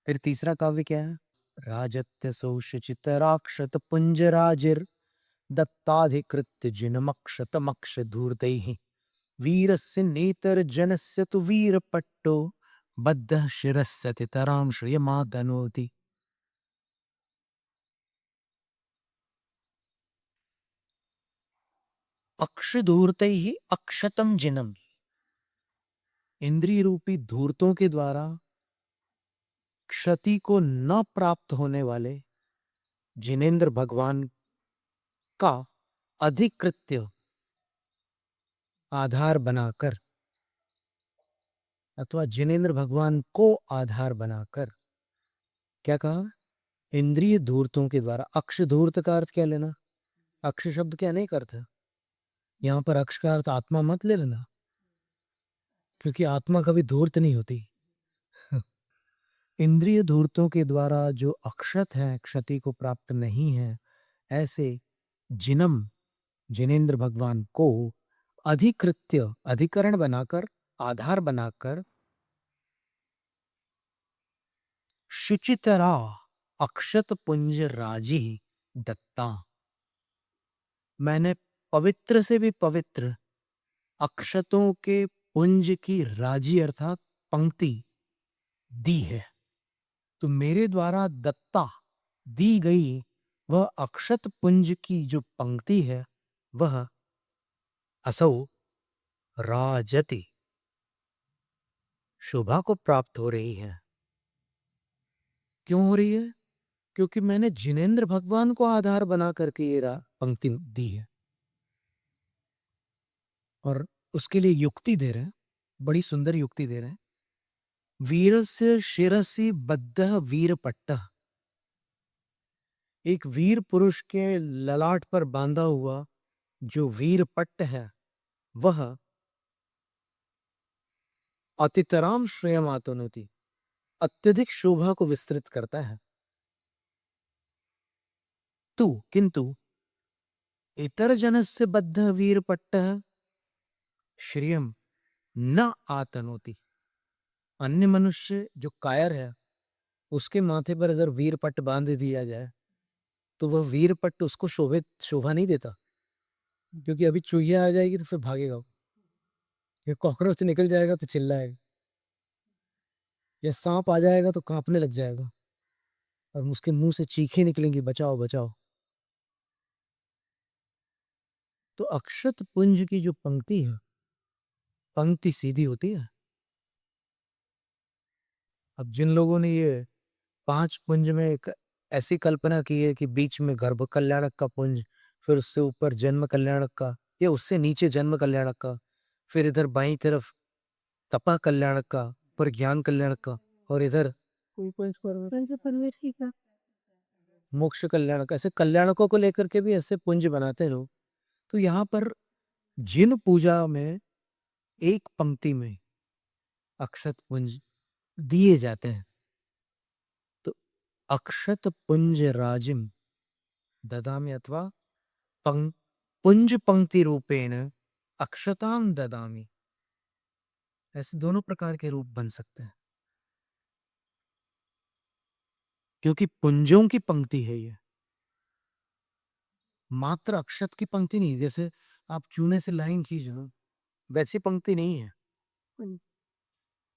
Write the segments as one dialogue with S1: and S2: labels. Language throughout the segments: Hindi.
S1: फिर तीसरा काव्य क्या है? राजत्य सौशचित राक्षत पुंजराजिर दत्ताधिकृत्य जिनमक्षतमक्ष धूर्तैः वीरस्य नेतर्जनस्य तु वीरपट्टो बद्धः शिरस्य तितरां श्रियमादनोति। अक्षधूर्तैः अक्षतम जिनम, इंद्रिय रूपी धूर्तों के द्वारा क्षति को न प्राप्त होने वाले जिनेंद्र भगवान का अधिकृत्य आधार बनाकर अथवा जिनेंद्र भगवान को आधार बनाकर, क्या कहा? इंद्रिय धूर्तों के द्वारा। अक्ष धूर्त का अर्थ क्या लेना? अक्ष शब्द क्या नहीं करता यहां पर, अक्ष का अर्थ आत्मा मत ले लेना, क्योंकि आत्मा कभी धूर्त नहीं होती। इंद्रिय धूर्तों के द्वारा जो अक्षत है, क्षति को प्राप्त नहीं है, ऐसे जिनम जिनेंद्र भगवान को अधिकृत्य अधिकरण बनाकर, आधार बनाकर, शुचितरा अक्षत पुंज राजी दत्ता, मैंने पवित्र से भी पवित्र अक्षतों के पुंज की राजी अर्थात पंक्ति दी है। तो मेरे द्वारा दत्ता दी गई वह अक्षत पुंज की जो पंक्ति है, वह असौ राजति, शोभा को प्राप्त हो रही है। क्यों हो रही है? क्योंकि मैंने जिनेंद्र भगवान को आधार बना करके ये पंक्ति दी है। और उसके लिए युक्ति दे रहे हैं, बड़ी सुंदर युक्ति दे रहे हैं। वीरस्य शिरसि बद्धः वीरपट्टः, एक वीर पुरुष के ललाट पर बांधा हुआ जो वीरपट्ट है, वह अतितराम श्रेयमातनोति, अत्यधिक शोभा को विस्तृत करता है। तू किंतु इतर जनस्य बद्ध वीरपट्टः श्रियम न आतनोति, अन्य मनुष्य जो कायर है उसके माथे पर अगर वीरपट्ट बांध दिया जाए तो वह वीरपट्ट उसको शोभा नहीं देता, क्योंकि अभी चूहिया आ जाएगी तो फिर भागेगा, या कॉकरोच निकल जाएगा तो चिल्लाएगा, या सांप आ जाएगा तो कांपने लग जाएगा और उसके मुंह से चीखें निकलेंगी, बचाओ बचाओ। तो अक्षत पुंज की जो पंक्ति है, पंक्ति सीधी होती है। अब जिन लोगों ने ये 5 पुंज में एक ऐसी कल्पना की है कि बीच में गर्भ कल्याणक का पुंज, फिर उससे ऊपर जन्म कल्याणक का, या उससे नीचे जन्म कल्याणक का, फिर इधर बाईं तरफ तपा कल्याणक का, पर ज्ञान कल्याणक का, और इधर मोक्ष कल्याणक, ऐसे कल्याणकों को लेकर के भी ऐसे पुंज बनाते हैं लोग। तो यहाँ पर जिन पूजा में एक पंक्ति में अक्षत पुंज दिए जाते हैं, तो अक्षत पुंज राजिम ददामि अथवा पुंज पंक्ति रूपेण अक्षताम ददामि, ऐसे दोनों प्रकार के रूप बन सकते हैं, क्योंकि पुंजों की पंक्ति है ये, मात्र अक्षत की पंक्ति नहीं। जैसे आप चूने से लाइन खींच लो, वैसी पंक्ति नहीं है।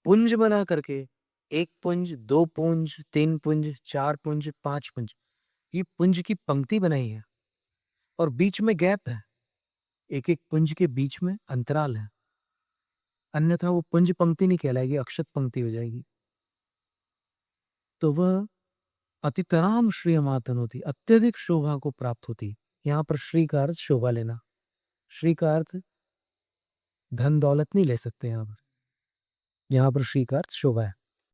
S1: पुंज बना करके 1 पुंज, 2 पुंज, 3 पुंज, 4 पुंज, 5 पुंज, ये पुंज की पंक्ति बनाई है और बीच में गैप है, एक एक पुंज के बीच में अंतराल है, अन्यथा वो पुंज पंक्ति नहीं कहलाएगी, अक्षत पंक्ति हो जाएगी। तो वह अतितराम श्रियमातन होती, अत्यधिक शोभा को प्राप्त होती। यहाँ पर श्री का अर्थ शोभा लेना, श्री का अर्थ धन दौलत नहीं ले सकते, यहाँ पर श्री का अर्थ शोभा है।